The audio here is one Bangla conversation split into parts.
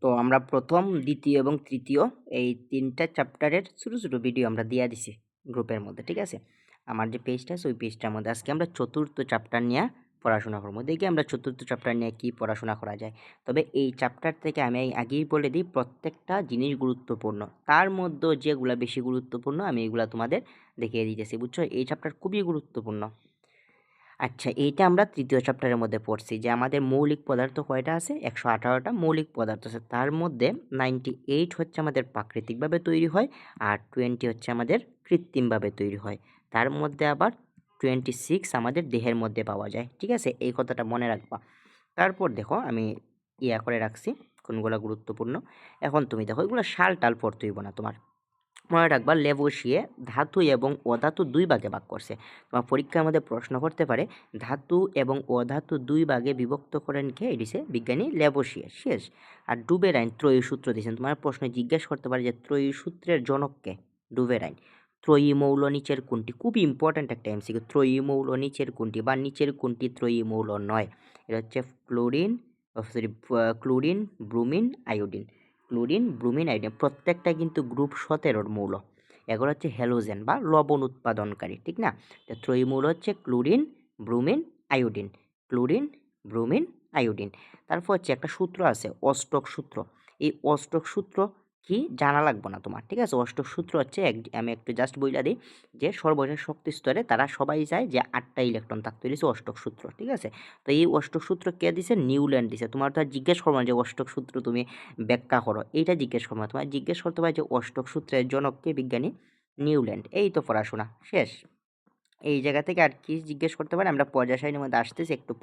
তো আমরা প্রথম, দ্বিতীয় এবং তৃতীয় এই ৩টা চ্যাপ্টারের ছোটো, ছোটো ভিডিও আমরা দিয়া দিছি গ্রুপের মধ্যে, ঠিক আছে? আমার যে পেজটা আছে ওই পেজটার মধ্যে আজকে আমরা ৪র্থ চ্যাপ্টার নিয়ে পড়াশোনা করবো। দেখি আমরা ৪র্থ চ্যাপ্টার নিয়ে কী পড়াশোনা করা যায়। তবে এই চ্যাপ্টার থেকে আমি আগেই বলে দিই প্রত্যেকটা জিনিস গুরুত্বপূর্ণ। তার মধ্যে যেগুলা বেশি গুরুত্বপূর্ণ আমি এগুলা তোমাদের দেখিয়ে দিতেছি, বুঝছো? এই চ্যাপ্টার খুবই গুরুত্বপূর্ণ। আচ্ছা, এইটা আমরা তৃতীয় চ্যাপ্টারের মধ্যে পড়ছি যে আমাদের মৌলিক পদার্থ কয়টা আছে? ১১৮টা মৌলিক পদার্থ আছে। তার মধ্যে 98 হচ্ছে আমাদের প্রাকৃতিকভাবে তৈরি হয়, আর 20 হচ্ছে আমাদের কৃত্রিমভাবে তৈরি হয়। তার মধ্যে আবার 26 আমাদের দেহের মধ্যে পাওয়া যায়, ঠিক আছে? এই কথাটা মনে রাখবা। তারপর দেখো আমি করে রাখছি কোনগুলো গুরুত্বপূর্ণ। এখন তুমি দেখো এগুলো সাল টাল পড়তে হইব না তোমার, মনে রাখবা লেবুশিয়ে ধাতু এবং অধাতু 2 ভাগে ভাগ করছে। তোমার পরীক্ষার মধ্যে প্রশ্ন করতে পারে ধাতু এবং অধাতু 2 ভাগে বিভক্ত করেন কে? এটিছে বিজ্ঞানী লেবুশিয়ে। শেষ। আর ডুবের আইন ত্রয়ী সূত্র দিয়েছেন। তোমার প্রশ্ন জিজ্ঞেস করতে পারে যে ত্রয়ী সূত্রের জনক কে? ডুবের আইন। ত্রয়ী মৌল নিচের কোনটি? খুবই ইম্পর্ট্যান্ট একটা এমসিকিউ। ত্রয়ী মৌল নিচের কোনটি বা নিচের কোনটি ত্রয়ী মৌল নয়? এটা হচ্ছে chlorine, bromine, iodine. Chlorine, bromine, iodine প্রত্যেকটা কিন্তু গ্রুপ 17 মৌল। এগুলো হচ্ছে হ্যালোজেন বা লবণ উৎপাদনকারী, ঠিক না? তো ত্রয়ী মৌল হচ্ছে chlorine, bromine, iodine. Chlorine, bromine, iodine. তারপর হচ্ছে একটা সূত্র আছে অষ্টক সূত্র। এই অষ্টক সূত্র কি জানা লাগবে না তোমার, ঠিক আছে? অষ্টক সূত্র হচ্ছে আমি একটু জাস্ট বইলা দিই যে সর্বশেষ শক্তি স্তরে তারা সবাই চায় যে 8টা ইলেকট্রন থাকতে হয়েছে অষ্টক সূত্র, ঠিক আছে? তো এই অষ্টক সূত্র কে দিছে? নিউল্যান্ড দিছে। তোমার তো আর জিজ্ঞেস করবো না যে অষ্টক সূত্র তুমি ব্যাখ্যা করো, এইটা জিজ্ঞেস করবো না। তোমার জিজ্ঞেস করতে পারে যে অষ্টক সূত্রের জনক কে? বিজ্ঞানী নিউল্যান্ড। এই তো পড়াশোনা শেষ। এই জায়গা থেকে আর কি জিজ্ঞেস করতে পারে? আমরা পর্যায় সারণীর মধ্যে আসতেছি একটু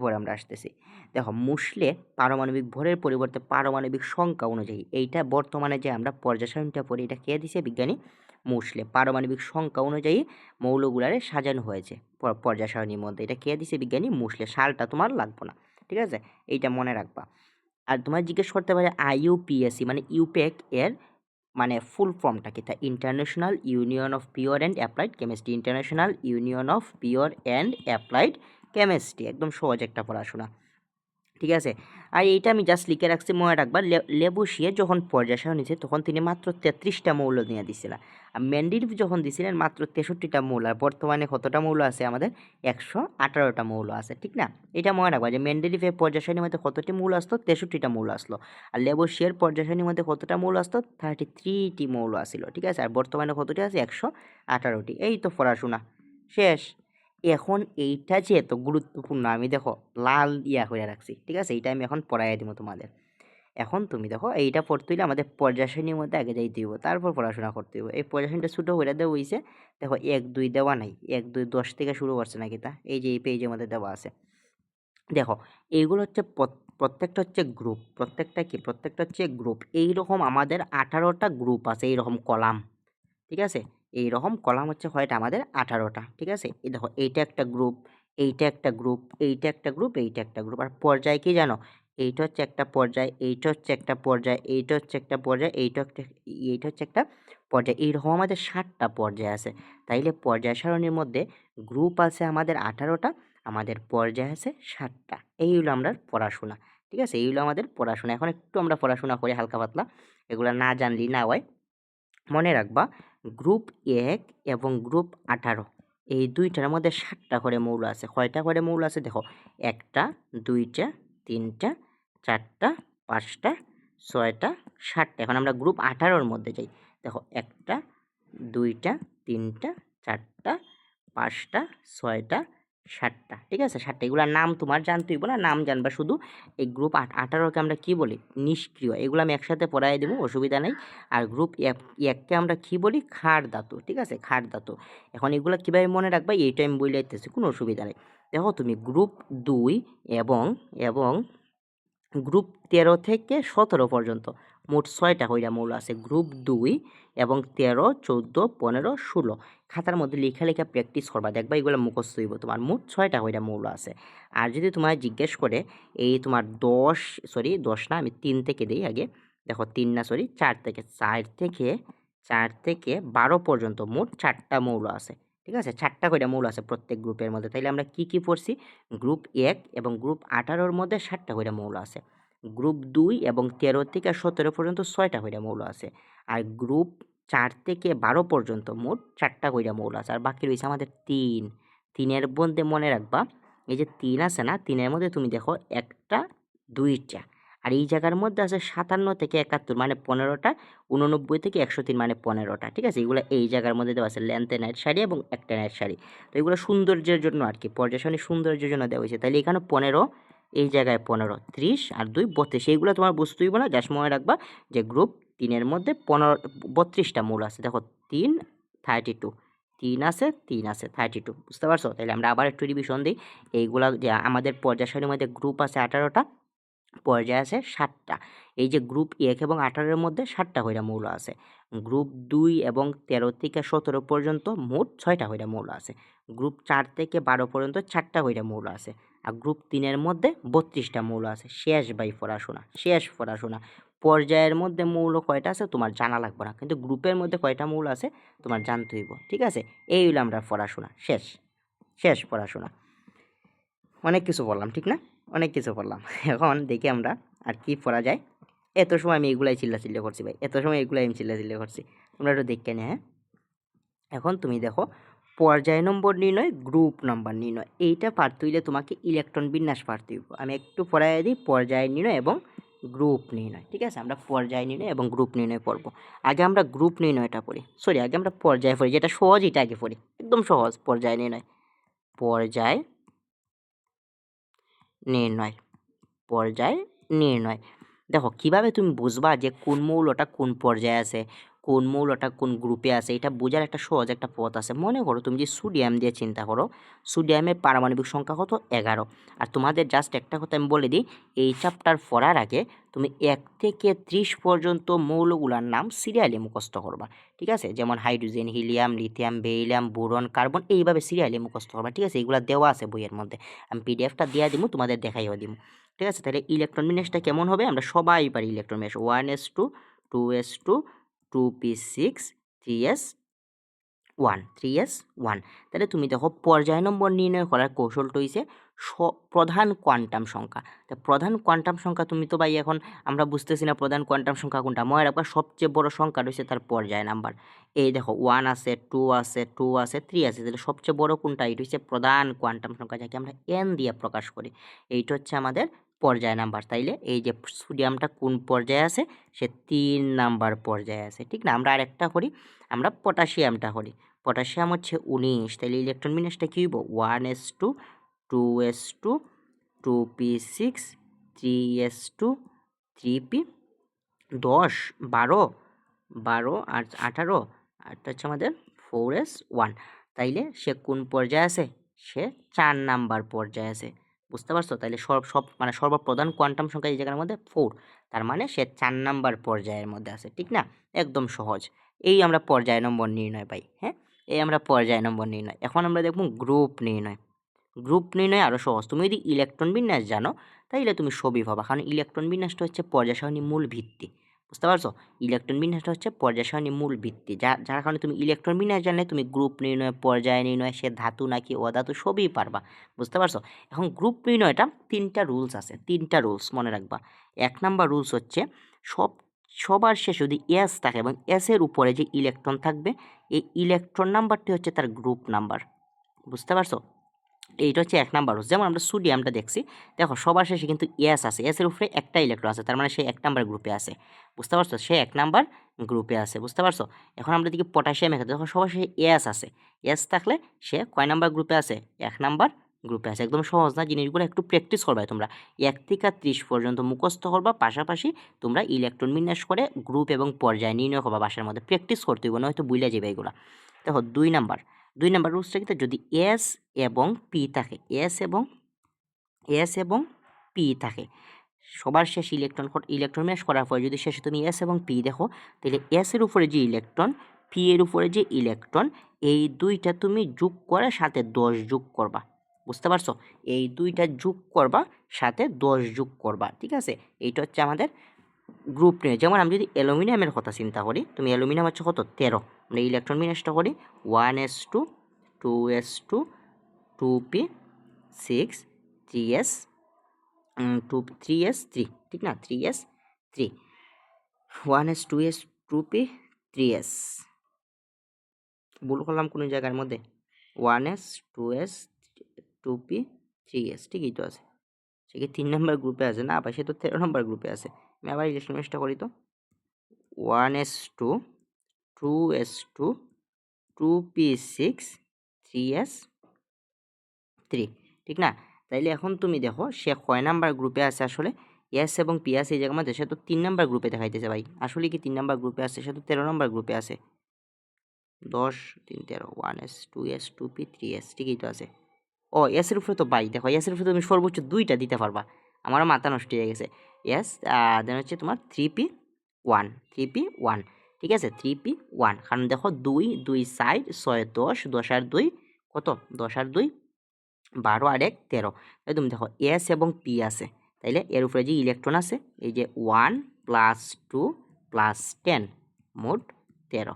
পর আমরা আসতেছি। দেখো মুসলে পারমাণবিক ভরের পরিবর্তে পারমাণবিক সংখ্যা অনুযায়ী, এইটা বর্তমানে যে আমরা পর্যায় সারণীটা পড়ি এটা কে দিছে? বিজ্ঞানী মুসলে। পারমাণবিক সংখ্যা অনুযায়ী মৌলগুলারে সাজানো হয়েছে পর্যায় সারণীর মধ্যে, এটা কে দিছে? বিজ্ঞানী মুসলে। সালটা তোমার লাগবে না, ঠিক আছে? এইটা মনে রাখবা। আর তোমার জিজ্ঞেস করতে পারে IUPAC মানে ইউপ্যাক এর মানে ফুল ফর্মটা কি? তা international union of pure and applied chemistry. International union of pure and applied chemistry. একদম সহজ একটা পড়াশোনা, ঠিক আছে? আর এইটা আমি জাস্ট লিখে রাখছি, মনে রাখবা। লেবুশিয়ে যখন পর্যায় সারণী নিছে তখন তিনি মাত্র 33টা মৌল নিয়ে দিছিলেন। আর মেন্ডেলিভ যখন দিছিলেন মাত্র 63টা মৌল। আর বর্তমানে কতটা মৌল আছে আমাদের? 118টা মৌল আছে, ঠিক না? এটা মনে রাখবা যে মেন্ডেলিভের পর্যায় সারণীর মধ্যে কতটি মৌল আসলো? 63টা মৌল আসলো। আর লেবুশিয়ের পর্যায় সারণীর মধ্যে কতটা মৌল আসলো? 33টি মৌল আসিল, ঠিক আছে? আর বর্তমানে কতটি আছে? 118টি। এই তো পড়াশোনা শেষ। এখন এইটা যে এত গুরুত্বপূর্ণ আমি দেখো লাল করে রাখছি, ঠিক আছে? এইটা আমি এখন পড়াইয়া দিব তোমাদের। এখন তুমি দেখো এইটা পড়তে হইলে আমাদের পর্যায় শ্রেণীর মধ্যে আগে যাইতে হইব, তারপর পড়াশোনা করতে হইব। এই পর্যায় শ্রেণীটা ছোটো করে দেওয়া হইছে। দেখো 1 2 দেওয়া নাই, 1 2 10 থেকে শুরু করছে নাকি তা? এই যে এই পেজের মধ্যে দেওয়া আছে। দেখো এইগুলো হচ্ছে প্রত্যেকটা হচ্ছে গ্রুপ। প্রত্যেকটা হচ্ছে গ্রুপ। এইরকম আমাদের 18টা গ্রুপ আছে, এইরকম কলাম, ঠিক আছে? এইরকম কলাম হচ্ছে কয়টা? আমাদের 18টা, ঠিক আছে? এই দেখো এইটা একটা গ্রুপ, এইটা একটা গ্রুপ, এইটা একটা গ্রুপ, এইটা একটা গ্রুপ। আর পর্যায় কি জানো? এইটা হচ্ছে একটা পর্যায়, এইটা হচ্ছে একটা পর্যায়, এইটা হচ্ছে একটা পর্যায়, এইটা হচ্ছে একটা পর্যায়। এইরকম আমাদের 7টা পর্যায় আছে। তাইলে পর্যায় সারণীর মধ্যে গ্রুপ আছে আমাদের 18টা, আমাদের পর্যায় আছে 7টা। এই হলো আমরা পড়াশোনা, ঠিক আছে? এই হলো আমাদের পড়াশোনা। এখন একটু আমরা পড়াশোনা করি হালকা পাতলা, এগুলা না জানলি না হয়। মনে রাখবা গ্রুপ 1 এবং গ্রুপ 18 এই দুইটার মধ্যে 7টা করে মৌল আছে। কয়টা করে মৌল আছে? দেখো 1টা 2টা 3টা 4টা 5টা 6টা 7টা। এখন আমরা গ্রুপ 18-র মধ্যে যাই। দেখো 1টা 2টা 3টা 4টা 5টা 6টা 7টা, ঠিক আছে? 7টা। এগুলোর নাম তোমার জানতে হইব না, নাম জানবা শুধু। এই গ্রুপ 18কে আমরা কি বলি? নিষ্ক্রিয়। এগুলো আমি একসাথে পড়াই দেবো, অসুবিধা নেই। আর গ্রুপ 1কে আমরা কি বলি? ক্ষার ধাতু, ঠিক আছে? ক্ষার ধাতু। এখন এগুলো কীভাবে মনে রাখবা এইটা আমি বলে দিতেছি, কোনো অসুবিধা নেই। দেখো তুমি গ্রুপ 2 এবং গ্রুপ 13 থেকে 17 পর্যন্ত মোট 6টা কইরা মৌল আছে। গ্রুপ 2 এবং 13 14 15 16 খাতার মধ্যে লেখা প্র্যাকটিস করবা, দেখবা এগুলো মুখস্থ হইব তোমার। মোট 6টা কইরা মৌল আছে। আর যদি তোমার জিজ্ঞেস করে এই তোমার 10 না, আমি 3 থেকে দিই আগে। দেখো 3 না, 4 থেকে 12 পর্যন্ত মোট 4টা মৌল আছে, ঠিক আছে? 4টা কইরা মৌল আছে প্রত্যেক গ্রুপের মধ্যে। তাইলে আমরা কি পড়ছি? গ্রুপ 1 এবং গ্রুপ 18-র মধ্যে 7টা কইরা মৌল আছে। গ্রুপ 2 এবং 13 থেকে 17 পর্যন্ত 6টা কইরা মৌল আছে। আর গ্রুপ 4 থেকে 12 পর্যন্ত মোট 4টা কইরা মৌল আছে। আর বাকি রইছে আমাদের 3। 3 মধ্যে মনে রাখবা এই যে 3 আছে না, 3 মধ্যে তুমি দেখো 1টা 2টা। আর এই জায়গার মধ্যে আছে 57 থেকে 71 মানে 15টা, 89 থেকে 103 মানে 15টা। ঠিক আছে, এগুলো এই জায়গার মধ্যে দেওয়া আছে লেন্থে নাইট সারি এবং একটা নাইট সারি। তো এগুলো সৌন্দর্যের জন্য আর কি, পর্যায় সারণী সৌন্দর্যের জন্য দেওয়া হয়েছে। তাহলে এখানে 15, এই জায়গায় 15, 30 আর 2 32। এইগুলো তোমার বুঝতেই হবে না, জাস্ট মনে রাখবা যে গ্রুপ 3 মধ্যে 32টা মৌল আছে। দেখো 3 32, 3 আছে 3 আছে 32, বুঝতে পারছো? তাহলে আমরা আবার একটু রিভিশন দিই। এইগুলা যে আমাদের পর্যায় সারণীর মধ্যে গ্রুপ আছে 18টা, পর্যায় আছে 7টা। এই যে গ্রুপ 1 এবং 18 মধ্যে 7টা কইরা মৌল আছে। গ্রুপ 2 এবং 13 থেকে 17 পর্যন্ত মোট 6টা কইরা মৌল আছে। গ্রুপ 4 থেকে 12 পর্যন্ত 4টা কইরা মৌল আছে। আর গ্রুপ 3 মধ্যে 32টা মৌল আছে। শেষ ভাই পড়াশোনা, শেষ পড়াশোনা। পর্যায়ের মধ্যে মৌল কয়টা আছে তোমার জানা লাগবে না, কিন্তু গ্রুপের মধ্যে কয়টা মৌল আছে তোমার জানতে হইব। ঠিক আছে, এই হইলো আমরা পড়াশোনা শেষ, শেষ পড়াশোনা। অনেক কিছু বললাম ঠিক না, অনেক কিছু বললাম। এখন দেখি আমরা আর কি পড়া যায়। এত সময় আমি এগুলাই চিল্লা করছি ভাই, এত সময় এগুলাই আমি চিল্লা করছি, তোমরা একটু দেখে নে। হ্যাঁ, এখন তুমি দেখো পর্যায় নম্বর নির্ণয়, গ্রুপ নাম্বার নির্ণয়, এইটা পারতে হইলে তোমাকে ইলেকট্রন বিন্যাস পারতে হইব। আমি একটু পড়াই দিই পর্যায় নির্ণয় এবং গ্রুপ নির্ণয়। ঠিক আছে, আমরা পর্যায় নির্ণয় এবং গ্রুপ নির্ণয় পড়বো। আগে আমরা গ্রুপ নির্ণয়টা পড়ি, সরি আগে আমরা পর্যায় পড়ি, যেটা সহজ এটা আগে পড়ি, একদম সহজ। পর্যায় নির্ণয়, পর্যায় নির্ণয়, পর্যায় নির্ণয়। দেখো কিভাবে তুমি বুঝবা যে কোন মৌলটা কোন পর্যায়ে আছে, কোন মৌলটা কোন গ্রুপে আছে, এটা বোঝার একটা সহজ একটা পথ আছে। মনে করো তুমি যে সোডিয়াম দিয়ে চিন্তা করো, সোডিয়ামের পারমাণবিক সংখ্যা কত? 11। আর তোমাদের জাস্ট একটা কথা আমি বলে দিই, এই চ্যাপ্টার পড়ার আগে তুমি 1 থেকে 30 পর্যন্ত মৌলগুলোর নাম সিরিয়ালি মুখস্থ করবা। ঠিক আছে, যেমন hydrogen, helium, lithium, beryllium, boron, carbon, এইভাবে সিরিয়ালি মুখস্থ করবা। ঠিক আছে, এগুলো দেওয়া আছে বইয়ের মধ্যে, আমি পিডিএফটা দিয়ে দিব, তোমাদের দেখাইও দিব। ঠিক আছে, তাহলে ইলেকট্রন বিন্যাসটা কেমন হবে? আমরা সবাই পারি ইলেকট্রন বিন্যাস, 1s2, 2s2, 2p6, 3s1, 3s1। তাহলে তুমি দেখো পর্যায় নম্বর নির্ণয় করার কৌশলটা হইছে প্রধান কোয়ান্টাম সংখ্যা। তা প্রধান কোয়ান্টাম সংখ্যা তুমি তো ভাই এখন আমরা বুঝতেছি না প্রধান কোয়ান্টাম সংখ্যা কোনটা। মনে রাখবা সবচেয়ে বড় সংখ্যা রয়েছে তার পর্যায় নাম্বার। এই দেখো 1 আছে, 2 আছে, 2 আছে, 3 আছে, তাহলে সবচেয়ে বড় কোনটা? এটা হচ্ছে প্রধান কোয়ান্টাম সংখ্যা, যাকে আমরা n দিয়ে প্রকাশ করি। এইটা হচ্ছে আমাদের পর্যায় নাম্বার। তাইলে এই যে সোডিয়ামটা কোন পর্যায়ে আছে? সে 3 নাম্বার পর্যায়ে আছে। ঠিক না? আমরা আরেকটা করি, আমরা পটাশিয়ামটা করি। পটাশিয়াম হচ্ছে 19। তাহলে ইলেকট্রন বিন্যাসটা কী হইব? 1s2, 2s2, 2p6, 3s2, 3p, 10, 12, 12 আর 18, আরটা হচ্ছে আমাদের 4s1। তাইলে সে কোন পর্যায়ে আছে? সে 4 নাম্বার পর্যায়ে আছে। বুঝতে পারছো? তাইলে মানে সর্বপ্রধান কোয়ান্টাম সংখ্যা এই জায়গার মধ্যে 4, তার মানে সে 4 নাম্বার পর্যায়ের মধ্যে আছে। ঠিক না? একদম সহজ। এই আমরা পর্যায় নম্বর নির্ণয় পাই। হ্যাঁ, এই আমরা পর্যায় নম্বর নির্ণয়। এখন আমরা দেখব গ্রুপ নির্ণয়। গ্রুপ নির্ণয় আরও সহজ। তুমি যদি ইলেকট্রন বিন্যাস জানো তাইলে তুমি সবই পাবা, কারণ ইলেকট্রন বিন্যাসটা হচ্ছে পর্যায় সারণী মূল ভিত্তি। বুঝতে পারছো? ইলেকট্রন বিন্যাসটা হচ্ছে পর্যায় সারণী মূল ভিত্তি, যার কারণে তুমি ইলেকট্রন বিন্যাস জানলে তুমি গ্রুপ নির্ণয়, পর্যায় নির্ণয়, সে ধাতু নাকি অধাতু সবই পারবা। বুঝতে পারছো? এখন গ্রুপ নির্ণয়টা 3টা রুলস আছে, 3টা রুলস মনে রাখবা। 1 নাম্বার রুলস হচ্ছে সবার শেষে যদি এস থাকে এবং এসের উপরে যে ইলেকট্রন থাকবে, এই ইলেকট্রন নাম্বারটি হচ্ছে তার গ্রুপ নাম্বার। বুঝতে পারছো? এইটা হচ্ছে 1 নাম্বার রুলস। যেমন আমরা সোডিয়ামটা দেখছি, দেখো সবার শেষে কিন্তু এস আছে, এসের উপরে একটা ইলেকট্রন আছে, তার মানে সে 1 নাম্বার গ্রুপে আছে। বুঝতে পারছো? সে 1 নাম্বার গ্রুপে আছে। বুঝতে পারছো? এখন আমরা দেখি পটাশিয়ামের ক্ষেত্রে, দেখো সবার শেষে এস আছে, এস থাকলে সে কয় নাম্বার গ্রুপে আছে? 1 নাম্বার গ্রুপে আছে। একদম সহজ না? জিনিসগুলো একটু প্র্যাকটিস করবে তোমরা, 1 থেকে 30 পর্যন্ত মুখস্থ করবা, পাশাপাশি তোমরা ইলেকট্রন বিন্যাস করে গ্রুপ এবং পর্যায় নির্ণয় করবা। বাসার মধ্যে প্র্যাকটিস করতে হইব, নয়তো ভুলে যাবে এগুলো। দেখো 2 নাম্বার রুলসটা কিন্তু যদি এস এবং পি থাকে, এস এবং পি থাকে, সবার শেষ ইলেকট্রন বিন্যাস করার পরে যদি শেষে তুমি এস এবং পি দেখো, তাহলে এস এর উপরে যে ইলেকট্রন, পি এর উপরে যে ইলেকট্রন, এই দুইটা তুমি যোগ করে সাথে 10 যোগ করবা। বুঝতে পারছো? এই দুইটা যোগ করবা, সাথে 10 যোগ করবা। ঠিক আছে, এইটা হচ্ছে আমাদের গ্রুপ নিয়ে। যেমন আমি যদি অ্যালুমিনিয়ামের কথা চিন্তা করি, তুমি অ্যালুমিনিয়াম হচ্ছে কত? 13। আমরা ইলেকট্রন বিন্যাসটা করি 1s2, 2s2, 2p6, 3s, 3s3। ঠিক না, 3s3, 1s 2s 2p 3s, ভুল করলাম কোনো জায়গার মধ্যে, 1s 2s 2p 3s, ঠিকই তো আছে। সে কি 3 নম্বর গ্রুপে আছে না, আবার সে তো 13 নম্বর গ্রুপে আছে। আমি আবার ইলেকট্রন ম্যাচটা করি তো, 1s2 2s2 2p6 3s3, ঠিক না। তাইলে এখন তুমি দেখো সে কয় নাম্বার গ্রুপে আছে আসলে, এস এবং পি আছে এই জায়গার মধ্যে, সে তো 3 নাম্বার গ্রুপে দেখাইতেছে ভাই। আসলে কি 3 নাম্বার গ্রুপে আছে, সে তো 13 নাম্বার গ্রুপে আছে। 10 3 13, 1s 2s 2p 3s, ঠিকই তো আছে। ও এস এর উপরে তো বাই, দেখো এস এর উপরে তুমি সর্বোচ্চ 2টা দিতে পারবা, আমারও মাথা নষ্ট হয়ে গেছে। এস দেন হচ্ছে তোমার 3p1, 3p1, ঠিক আছে, 3p1, কারণ দেখো 2 2 সাইড 6 10, 10 আর 2 কত, 10 আর 2 12 আর 1 13। তাই তুমি দেখো এস এবং পি আছে, তাইলে এর উপরে যে ইলেকট্রন আছে এই যে 1 + 2 + 10, মোট 13,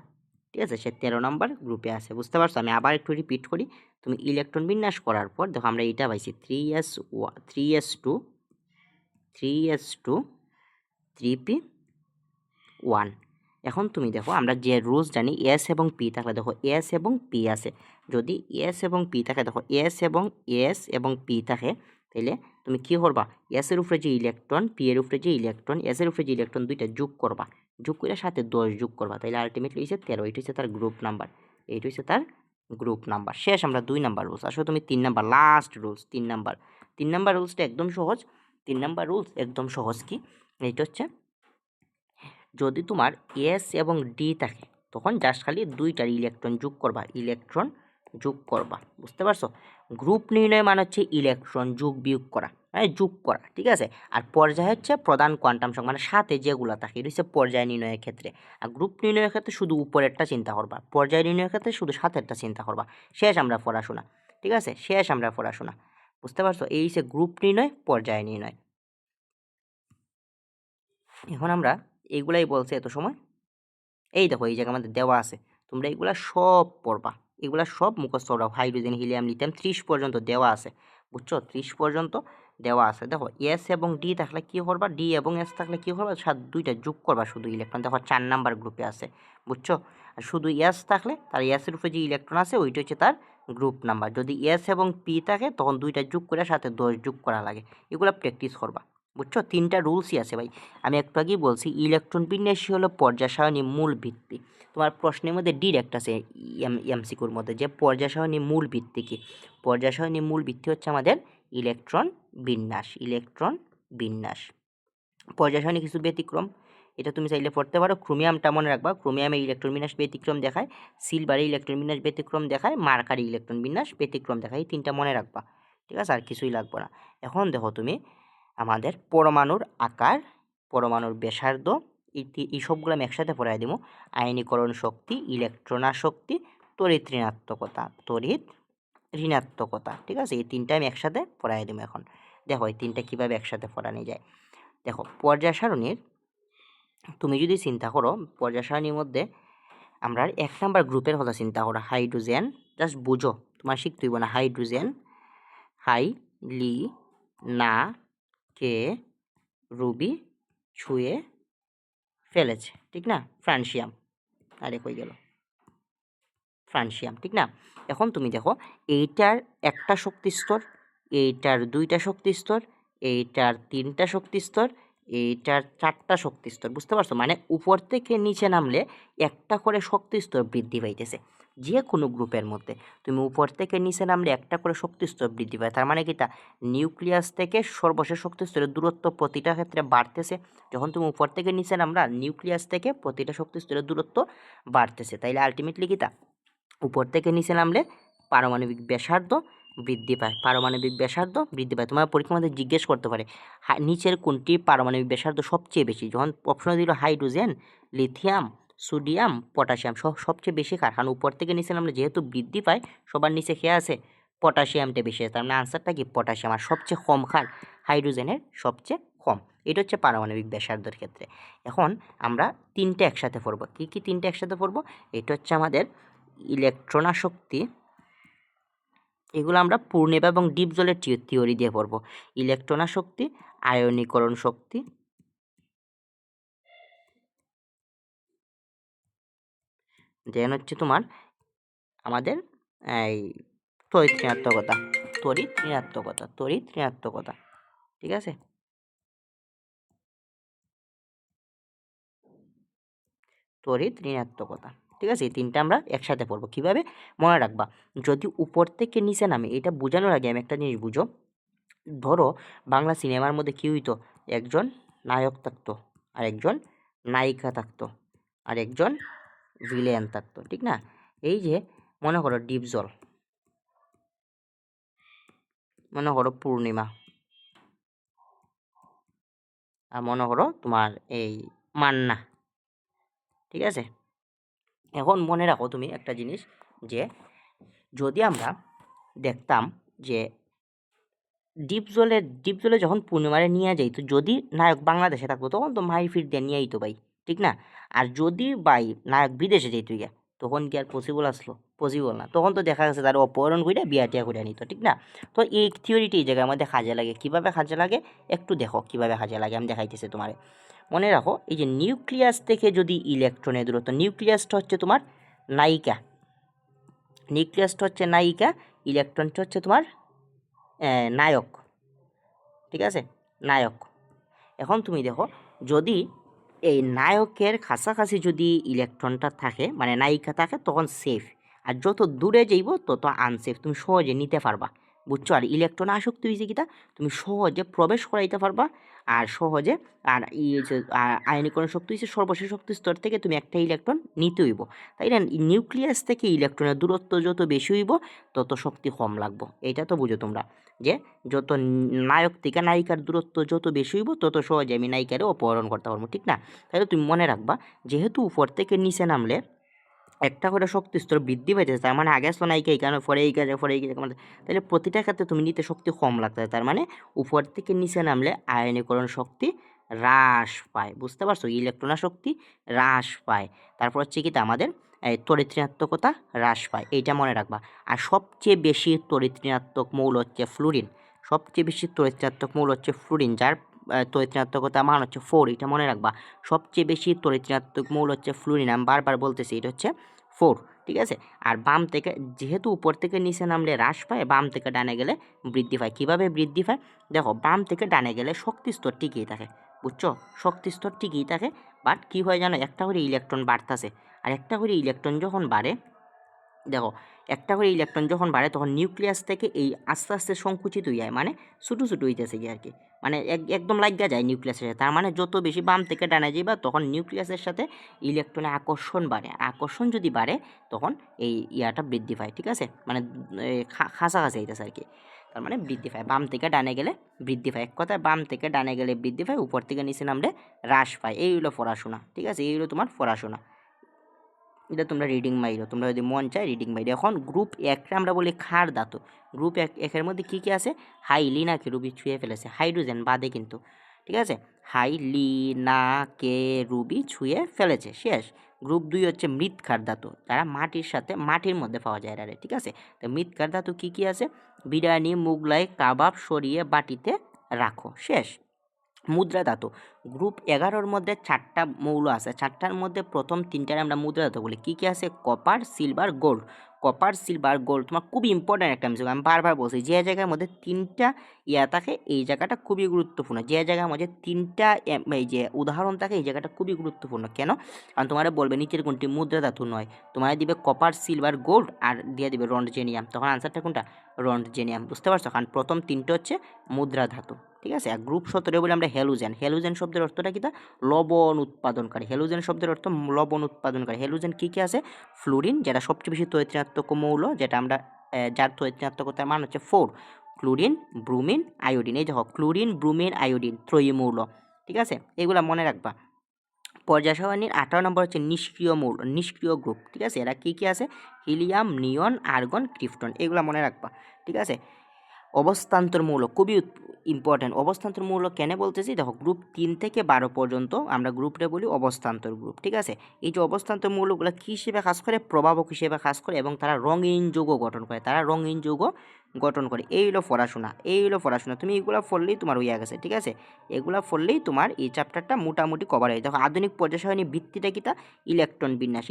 ঠিক আছে, সে 13 নম্বর গ্রুপে আছে। বুঝতে পারছো? আমি আবার একটু রিপিট করি। তুমি ইলেকট্রন বিন্যাস করার পর দেখো আমরা এইটা পাইছি 3s2 3p1। এখন তুমি দেখো আমরা যে রুলস জানি এস এবং পি থাকলে, দেখো এস এবং পি আছে, যদি এস এবং পি থাকে, দেখো এস এবং পি থাকে, তাইলে তুমি কি করবা, এস এর উপরে যে ইলেকট্রন, পি এর উপরে যে ইলেকট্রন, এস এর উপরে যে ইলেকট্রন, দুইটা যোগ করবা, যোগ করে সাথে 10 যোগ করবা, তাইলে আলটিমেটলি হচ্ছে 13। এটা হচ্ছে তার গ্রুপ নাম্বার, এইটা হচ্ছে তার গ্রুপ নাম্বার। শেষ আমরা 2 নাম্বার রুলস, আসলে তুমি 3 নাম্বার লাস্ট রুলস, 3 নাম্বার রুলসটা একদম সহজ। 3 নাম্বার রুলস একদম সহজ, কি এইটা হচ্ছে যদি তোমার এস এবং ডি থাকে তখন জাস্ট খালি 2টার ইলেকট্রন যোগ করবা, বুঝতে পারছো? গ্রুপ নির্ণয় মানে হচ্ছে ইলেকট্রন যোগ বিয়োগ করা, মানে যোগ করা, ঠিক আছে। আর পর্যায় হচ্ছে প্রধান কোয়ান্টাম সংখ্যা, মানে সাথে যেগুলো থাকে, এটা হচ্ছে পর্যায় নির্ণয়ের ক্ষেত্রে। আর গ্রুপ নির্ণয়ের ক্ষেত্রে শুধু উপরেরটা চিন্তা করবা, পর্যায় নির্ণয়ের ক্ষেত্রে শুধু সাথেরটা চিন্তা করবা। শেষ আমরা পড়াশোনা, ঠিক আছে, শেষ আমরা পড়াশোনা, বুঝতে পারছো? এই হচ্ছে গ্রুপ নির্ণয়, পর্যায় নির্ণয়। এখন আমরা এইগুলাই বলছে এত সময়, এই দেখো এই জায়গার মধ্যে দেওয়া আছে, তোমরা এগুলা সব পড়বা, এগুলা সব মুখস্থ করবা। হাইড্রোজেন, হিলিয়াম, লিথিয়াম 30 পর্যন্ত দেওয়া আছে, বুঝছো? 30 পর্যন্ত দেওয়া আছে। দেখো এস এবং ডি থাকলে কী করবা, ডি এবং এস থাকলে কী করবা, 2টা যোগ করবা শুধু ইলেকট্রন, দেখো 4 নাম্বার গ্রুপে আছে, বুঝছো? আর শুধু এস থাকলে তার এসের উপরে যে ইলেকট্রন আছে ওইটা হচ্ছে তার গ্রুপ নাম্বার। যদি এস এবং পি থাকে তখন 2টা যোগ করে সাথে 10 যোগ করা লাগে, এগুলো প্র্যাকটিস করবা, বুঝছো? 3টা রুলসই আছে ভাই। আমি একটু আগেই বলছি ইলেকট্রন বিন্যাসই হলো পর্যায় সারণী মূল ভিত্তি। তোমার প্রশ্নের মধ্যে ডিরেক্ট আছে এমসিকিউর মধ্যে যে পর্যায় সারণী মূল ভিত্তি কি, পর্যায় সারণী মূল ভিত্তি হচ্ছে আমাদের ইলেকট্রন বিন্যাস। পর্যায় সারণী কিছু ব্যতিক্রম, এটা তুমি চাইলে পড়তে পারো। ক্রোমিয়ামটা মনে রাখবা, ক্রোমিয়ামে ইলেকট্রন বিন্যাস ব্যতিক্রম দেখায়, সিলভারে ইলেকট্রন বিন্যাস ব্যতিক্রম দেখায়, মার্কারি ইলেকট্রন বিন্যাস ব্যতিক্রম দেখায়। এই 3টা মনে রাখবা, ঠিক আছে, আর কিছুই লাগবে না। এখন দেখো তুমি আমাদের পরমাণুর আকার, পরমাণুর ব্যাসার্ধ, এই সবগুলো আমি একসাথে পড়াই দিব। আয়নীকরণ শক্তি, ইলেকট্রন আসক্তি, তড়িৎ ঋণাত্মকতা, ঠিক আছে, এই 3টা আমি একসাথে পড়াই দিব। এখন দেখো এই 3টা কীভাবে একসাথে পড়ানো যায়। দেখো পর্যায় সারণীর, তুমি যদি চিন্তা করো পর্যায় সারণীর মধ্যে আমরা 1 নাম্বার গ্রুপের কথা চিন্তা করো, হাইড্রোজেন, জাস্ট বুঝো, তোমার শিখতে হইব না। হাইড্রোজেন, লি না কে রুবি ছুঁয়ে ফেলেছে, ঠিক না। ফ্রান্সিয়াম, আরে কই গেল ফ্রান্সিয়াম, ঠিক না। এখন তুমি দেখো এইটার 1টা শক্তি স্তর, এইটার 2টা শক্তি স্তর, এইটার 3টা শক্তি স্তর, এইটার 4টা শক্তি স্তর, বুঝতে পারছো? মানে উপর থেকে নিচে নামলে 1টা করে শক্তি স্তর বৃদ্ধি পাইতেছে। যে কোনো গ্রুপের মধ্যে তুমি উপর থেকে নিচে নামলে 1টা করে শক্তি স্তর বৃদ্ধি পায়, তার মানে কি তা নিউক্লিয়াস থেকে সর্বশেষ শক্তি স্তরের দূরত্ব প্রতিটা ক্ষেত্রে বাড়তেছে। যখন তুমি উপর থেকে নিচে নামলা নিউক্লিয়াস থেকে প্রতিটা শক্তি স্তরের দূরত্ব বাড়তেছে, তাইলে আলটিমেটলি কি তা উপর থেকে নিচে নামলে পারমাণবিক ব্যাসার্ধ বৃদ্ধি পায়, তোমার পরীক্ষার মধ্যে জিজ্ঞেস করতে পারে নিচের কোনটি পারমাণবিক ব্যাসার্ধ সবচেয়ে বেশি। যখন অপশনে দিল হাইড্রোজেন, লিথিয়াম, সোডিয়াম, পটাশিয়াম, সবচেয়ে বেশি কার, কারণ উপর থেকে নিচে নামলে যেহেতু বৃদ্ধি পায় সবার নিচে খেয়ে আছে পটাশিয়ামটা বেশি আছে, তার মানে আনসারটা কি পটাশিয়াম। আর সবচেয়ে কম কার, হাইড্রোজেনের সবচেয়ে কম। এটা হচ্ছে পারমাণবিক ব্যাসার্ধের ক্ষেত্রে। এখন আমরা 3টে একসাথে পড়ব। কি 3টে একসাথে পড়ব? এটা হচ্ছে আমাদের ইলেকট্রন আসক্তি, এগুলো আমরা পূর্ণিমা এবং ডিপ জলের থিওরি দিয়ে পড়ব। ইলেকট্রন আসক্তি, আয়নীকরণ শক্তি, দেন হচ্ছে তোমার আমাদের এই তড়িৎ ঋণাত্মকতা, তড়িৎ ঋণাত্মকতা, তড়িৎ ঋণাত্মকতা, ঠিক আছে। তড়িৎ ঋণাত্মকতা, ঠিক আছে। এই তিনটা আমরা একসাথে পড়বো। কীভাবে মনে রাখবা, যদি উপর থেকে নিচে নামে, এটা বোঝানোর আগে আমি একটা জিনিস বুঝো। ধরো বাংলা সিনেমার মধ্যে কী হইতো, একজন নায়ক থাকতো, আর একজন নায়িকা থাকতো, আর একজন ভিলেন থাকতো, ঠিক না? এই যে মনে করো ডিপজল, মনে করো পূর্ণিমা, আর মনে করো তোমার এই মান্না, ঠিক আছে। এখন মনে রাখো তুমি একটা জিনিস, যে যদি আমরা দেখতাম যে ডিপজলে যখন পূর্ণিমারে নিয়ে যাইতো, যদি নায়ক বাংলাদেশে থাকতো তখন তো মাহিফির দিয়ে নিয়ে আইতো ভাই, ঠিক না? আর যদি ভাই নায়ক বিদেশে যাইতো গিয়া, তখন কি আর পসিবল আসলো? পসিবল না। তখন তো দেখা গেছে তারা অপহরণ করে বিয়া টিয়া করে নিত, ঠিক না? তো এই থিওরিটি এই জায়গায় আমাদের কাজে লাগে। কীভাবে কাজে লাগে একটু দেখো, কীভাবে কাজে লাগে আমি দেখাইতেছি তোমারে। মনে রাখো, এই যে নিউক্লিয়াস থেকে যদি ইলেকট্রনের দূরত্ব, নিউক্লিয়াসটা হচ্ছে তোমার নায়িকা, নিউক্লিয়াসটা হচ্ছে নায়িকা, ইলেকট্রনটা হচ্ছে তোমার নায়ক, ঠিক আছে, নায়ক। এখন তুমি দেখো, যদি এই নায়কের কাছাকাছি যদি ইলেকট্রনটা থাকে, মানে নায়িকা থাকে, তখন সেফ। আর যত দূরে যাইব তত আনসেফ, তুমি সহজে নিতে পারবা, বুঝছো? আর ইলেকট্রন আসক্তি হয়েছে কিটা, তুমি সহজে প্রবেশ করাইতে পারবা, আর সহজে, আর যে আয়নীকরণ শক্তি হয়েছে সর্বশেষ শক্তি স্তর থেকে তুমি একটা ইলেকট্রন নিতে হইব, তাই না? নিউক্লিয়াস থেকে ইলেকট্রনের দূরত্ব যত বেশি হইব তত শক্তি কম লাগবো, এইটা তো বুঝো তোমরা, যে যত নায়ক থেকে নায়িকার দূরত্ব যত বেশি হইব তত সহজে আমি নায়িকারে অপহরণ করতে পারবো, ঠিক না? তাহলে তুমি মনে রাখবা, যেহেতু উপর থেকে নিচে নামলে একটা করে শক্তি স্তর বৃদ্ধি পাইতেছে, তার মানে আগে আসলো নায়িকা, এই কারণে পরে এই কাজে, পরে এই কাজে, তাহলে প্রতিটা ক্ষেত্রে তুমি নিতে শক্তি কম লাগতেছে, তার মানে উপর থেকে নিচে নামলে আয়নীকরণ শক্তি হ্রাস পায়, বুঝতে পারছো? ইলেকট্রন শক্তি হ্রাস পায়। তারপর হচ্ছে কি, আমাদের এই তড়িৎ ঋণাত্মকতা হ্রাস পায়, এইটা মনে রাখবা। আর সবচেয়ে বেশি তড়িৎ ঋণাত্মক মৌল হচ্ছে ফ্লুরিন, সবচেয়ে বেশি তড়িৎ ঋণাত্মক মৌল হচ্ছে ফ্লুরিন, যার তড়িৎ ঋণাত্মকতা মান হচ্ছে 4, এটা মনে রাখবা। সবচেয়ে বেশি তড়িৎ ঋণাত্মক মৌল হচ্ছে ফ্লুরিন, আমি বারবার বলতেছি, এটা হচ্ছে 4, ঠিক আছে। আর বাম থেকে, যেহেতু উপর থেকে নিচে নামলে হ্রাস পায়, বাম থেকে ডানে গেলে বৃদ্ধি পায়। কীভাবে বৃদ্ধি পায় দেখো, বাম থেকে ডানে গেলে শক্তি স্তর টিকেই থাকে, বুঝছো? শক্তি স্তর টিকেই থাকে, বাট কী হয় জানো, একটা করে ইলেকট্রন বাড়তেছে, আর একটা করে ইলেকট্রন যখন বাড়ে, দেখো একটা করে ইলেকট্রন যখন বাড়ে তখন নিউক্লিয়াস থেকে এই আস্তে আস্তে সংকুচিত হয়ে যায়, মানে ছোটো ছোটো হইতেছে কি আর কি, মানে একদম লাগা যায় নিউক্লিয়াসের সাথে। তার মানে যত বেশি বাম থেকে ডানে যাইবা তখন নিউক্লিয়াসের সাথে ইলেকট্রনের আকর্ষণ বাড়ে, আকর্ষণ যদি বাড়ে তখন এই ইয়াটা বৃদ্ধি পায়, ঠিক আছে, মানে কাছাকাছি হইতেছে আর কি। তার মানে বৃদ্ধি পায়, বাম থেকে ডানে গেলে বৃদ্ধি পায়, এক কথায় বাম থেকে ডানে গেলে বৃদ্ধি পায়, উপর থেকে নিচে নামলে হ্রাস পায়। এই হলো পড়াশোনা, ঠিক আছে, এই হলো তোমার পড়াশোনা। এটা তোমরা রিডিং মাইরো, তোমরা যদি মন চায় রিডিং মাইরো। এখন গ্রুপ একরে আমরা বলি ক্ষার ধাতু। গ্রুপ একের মধ্যে কী কী আছে, হাইলিনাকে রুবি ছুঁয়ে ফেলেছে, হাইড্রোজেন বাদে কিন্তু, ঠিক আছে, হাইলিনাকে রুবি ছুঁয়ে ফেলেছে, শেষ। গ্রুপ 2 হচ্ছে মৃৎক্ষার ধাতু, যারা মাটির সাথে মাটির মধ্যে পাওয়া যায় এরারে, ঠিক আছে। তো মৃৎক্ষার ধাতু কী কী আছে, বিরিয়ানি, মুগলাই, কাবাব সরিয়ে বাটিতে রাখো, শেষ। মুদ্রা ধাতু, গ্রুপ 11 মধ্যে 4টা মৌল আছে, 4টার মধ্যে প্রথম 3টার আমরা মুদ্রা ধাতু বলি। কী কী আছে, copper, silver, gold. Copper, silver, gold তোমার খুবই ইম্পর্ট্যান্ট একটা বিষয়, আমি বারবার বলছি, যে জায়গার মধ্যে 3টা ইয়া থাকে এই জায়গাটা খুবই গুরুত্বপূর্ণ, যে জায়গার মধ্যে 3টা এই যে উদাহরণ থাকে এই জায়গাটা খুবই গুরুত্বপূর্ণ। কেন? কারণ তোমার বলবে নিচের কোনটি মুদ্রা ধাতু নয়, তোমার দিবে কপার, সিলভার, গোল্ড, আর দিয়ে দিবে রন্টজেনিয়াম, তখন আনসারটা কোনটা, রন্টজেনিয়াম, বুঝতে পারছো? কারণ প্রথম 3টা হচ্ছে মুদ্রা ধাতু, ঠিক আছে। আর গ্রুপ 17 বলে আমরা হ্যালোজেন। হ্যালোজেন শব্দের অর্থটা কি, তা লবণ উৎপাদনকারী। হ্যালোজেন শব্দের অর্থ লবণ উৎপাদনকারী। হ্যালোজেন কী কী আছে, ফ্লুরিন, যেটা সবচেয়ে বেশি তড়িৎ ঋণাত্মক মৌল, যেটা আমরা যার তড়িৎ ঋণাত্মকতার মান হচ্ছে 4, ক্লোরিন, ব্রুমিন, আয়োডিন। এই দেখো ক্লোরিন, ব্রুমিন, আয়োডিন ত্রয়ী মৌল, ঠিক আছে, এগুলা মনে রাখবা। পর্যায় সারণীর 18 নম্বর হচ্ছে নিষ্ক্রিয় মৌল, নিষ্ক্রিয় গ্রুপ, ঠিক আছে। এরা কী কী আছে, হিলিয়াম, নিয়ন, আর্গন, ক্রিপ্টন, এগুলা মনে রাখবা, ঠিক আছে। অবস্থান্তর মৌল খুবই ইম্পর্ট্যান্ট। অবস্থান্তর মৌল কেন বলতেছি, দেখো গ্রুপ 3 থেকে 12 পর্যন্ত আমরা গ্রুপটা বলি অবস্থান্তর গ্রুপ, ঠিক আছে। এই যে অবস্থান্তর মৌলগুলো কী হিসেবে কাজ করে, প্রভাবক হিসেবে কাজ করে, এবং তারা রঙিন যৌগ গঠন করে, তারা রঙিন যৌগ গঠন করে। এই হলো পড়াশোনা, তুমি এগুলো পড়লেই তোমার হইয়া গেছে, ঠিক আছে? এগুলা পড়লেই তোমার এই চ্যাপ্টারটা মোটামুটি কভার হয়ে। দেখো আধুনিক পর্যায় সারণী ভিত্তিটা কিটা? ইলেকট্রন বিন্যাস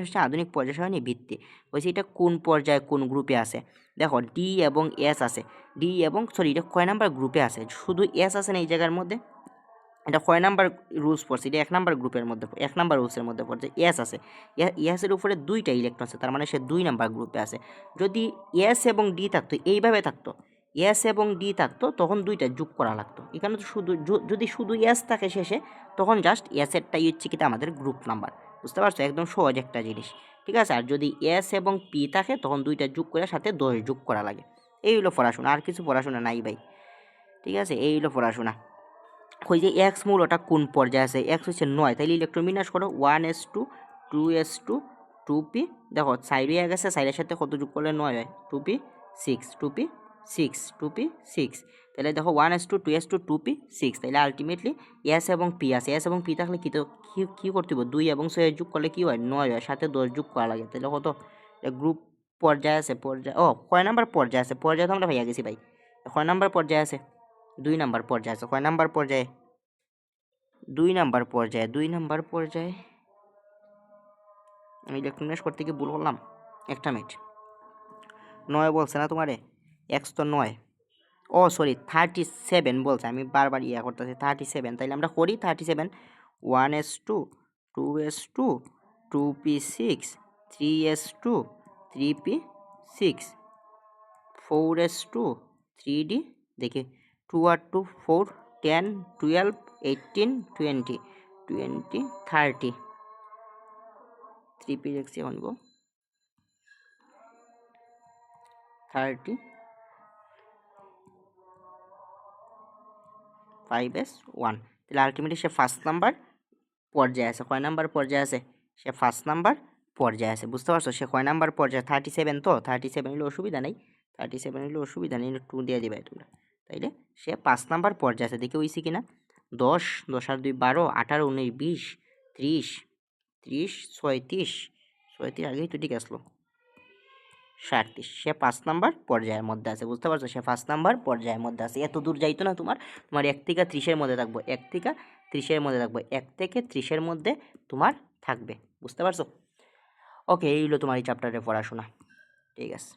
হচ্ছে আধুনিক পর্যায় সারণী ভিত্তি। বলছি এটা কোন পর্যায়ে কোন গ্রুপে আছে। দেখো ডি এবং এস আছে, এটা কয় নাম্বার গ্রুপে আছে? শুধু এস আছে না এই জায়গার মধ্যে? এটা কয় নাম্বার রুলস পড়ছে? এটা 1 নাম্বার গ্রুপের মধ্যে, 1 নাম্বার রুলসের মধ্যে পড়ছে। এস আছে, এসের উপরে 2টা ইলেকট্রন আছে, তার মানে সে 2 নাম্বার গ্রুপে আছে। যদি এস এবং ডি থাকতো, এইভাবে থাকতো, এস এবং ডি থাকতো, তখন 2টা যোগ করা লাগতো। এখানে তো শুধু যদি শুধু এস থাকে শেষে, তখন জাস্ট এসেরটাই হচ্ছে কিটা আমাদের গ্রুপ নাম্বার। বুঝতে পারছো? একদম সহজ একটা জিনিস, ঠিক আছে? আর যদি এস এবং পি থাকে, তখন 2টা যোগ করে সাথে 10 যোগ করা লাগে। এই হলো পড়াশোনা, আর কিছু পড়াশোনা নাই ভাই, ঠিক আছে? এই হলো পড়াশোনা। ওই যে এক্স মূলটা কোন পর্যায়ে আছে? এক্স হচ্ছে 9, তাইলে ইলেকট্রন বিন্যাস করো 1s2 2s2 2p। দেখো সাইড হয়ে গেছে, সাইডের সাথে কত যোগ করলে 9 হয়? 2p 6 2p 6 2p 6। তাহলে দেখো 1s2 2s2 2p 6, তাহলে আলটিমেটলি এস এবং পি আছে। এস এবং পি থাকলে কী করতে হবে? 2 এবং 6 যোগ করলে কী হয়? 9 হয়, সাথে 10 যোগ করা লাগে। তাহলে কত? গ্রুপ পর্যায়ে আছে, কয় নাম্বার পর্যায়ে আছে? পর্যায়ে তো আমরা ভাইয়া গেছি ভাই। কয় নাম্বার পর্যায়ে আছে? 2 নাম্বার পর্যায়ে আছে। কয় নাম্বার পর্যায়ে? 2 নাম্বার পর্যায়ে। আমি ইলেকট্রন বিন্যাস করতে গিয়ে ভুল করলাম, একটা মিনিট। 9 বলছে না তোমারে? এক্স তো 9, সরি 37 বলছে, আমি বারবার করতেছি 37। তাইলে আমরা করি 37, 1s2 2s2 2p6 3s2 3p6 4s2 3d, দেখি 2 আর 2 4 10 12 18 20 20 30 3p লিখছি, এখন 30 5s1। তাহলে আলটিমেটলি সে 1 নাম্বার পর্যায়ে আছে। কয় নাম্বার পর্যায়ে আছে? সে 1 নাম্বার পর্যায়ে আছে। বুঝতে পারছো? সে কয় নাম্বার পর্যায়ে? 37 তো, 37 হলে অসুবিধা নেই, 2 দিয়ে দিবে তোমরা। তাইলে সে 5 নাম্বার পর্যায়ে আছে। দেখে হইছে কিনা? 10 10 আর 2 12 18 19 20 30 30 36 36 আগেই তো ঠিক আসলো 37। সে 5 নাম্বার পর্যায়ের মধ্যে আছে। বুঝতে পারছো? সে 5 নাম্বার পর্যায়ের মধ্যে আছে। এত দূর যাইতো না তোমার 1 থেকে 30-এর মধ্যে থাকবো, 1 থেকে 30-এর মধ্যে থাকবো, 1 থেকে 30-এর মধ্যে তোমার থাকবে। বুঝতে পারছো? ওকে, এই হলো তোমার এই চ্যাপ্টারের পড়াশোনা, ঠিক আছে।